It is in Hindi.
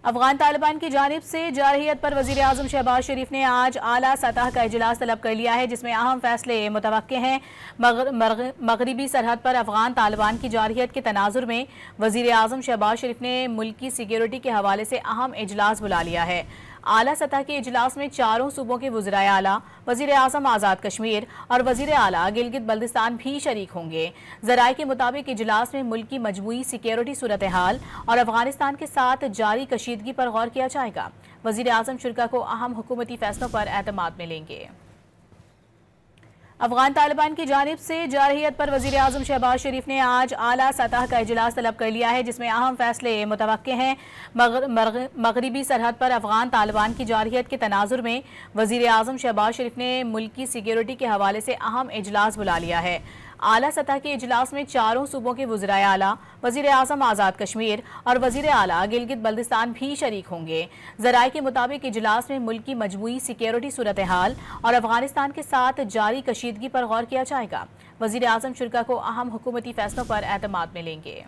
अफगान तालिबान की जानिब से जारहियत पर वज़ीर आज़म शहबाज शरीफ ने आज आला सतह का इजलास तलब कर लिया है, जिसमें अहम फैसले मुतवक्के हैं। मगरबी सरहद पर अफगान तालिबान की जारहियत के तनाजुर में वज़ीर आज़म शहबाज शरीफ ने मुल्क की सिक्योरिटी के हवाले से अहम इजलास बुला लिया है। आला सतह के इजलास में चारों सूबों के वज़ीराए आला, वज़ीर आज़म आज़ाद कश्मीर और वज़ीर आला गिलगित बल्तिस्तान भी शरीक होंगे। ज़राए के मुताबिक इजलास में मुल्क की मजमूई सिक्योरिटी सूरत हाल और अफगानिस्तान के साथ जारी कशीदगी पर गौर किया जाएगा। वज़ीर आज़म शुरा को अहम हुकूमती फैसलों पर एतमाद मिलेंगे। अफगान तालिबान की जानिब से जारहियत पर वज़ीर आज़म शहबाज शरीफ ने आज आला सतह का इजलास तलब कर लिया है, जिसमें अहम फैसले मुतवक्के हैं। मगरबी सरहद पर अफगान तालिबान की जारहियत के तनाजुर में वज़ीर आज़म शहबाज शरीफ ने मुल्क की सिक्योरिटी के हवाले से अहम इजलास बुला लिया है। आला सतह के इजलास में चारों सूबों के वज़ीराए आला, वज़ीर आज़म आज़ाद कश्मीर और वज़ीर आला गिलगित बल्तिस्तान भी शरीक होंगे। ज़राए के मुताबिक इजलास में मुल्क की मजमूई सिक्योरिटी सूरत हाल और अफगानिस्तान के साथ जारी कशीदगी पर गौर किया जाएगा। वज़ीर आज़म शुरा को अहम हुकूमती फैसलों पर एतमाद मिलेंगे।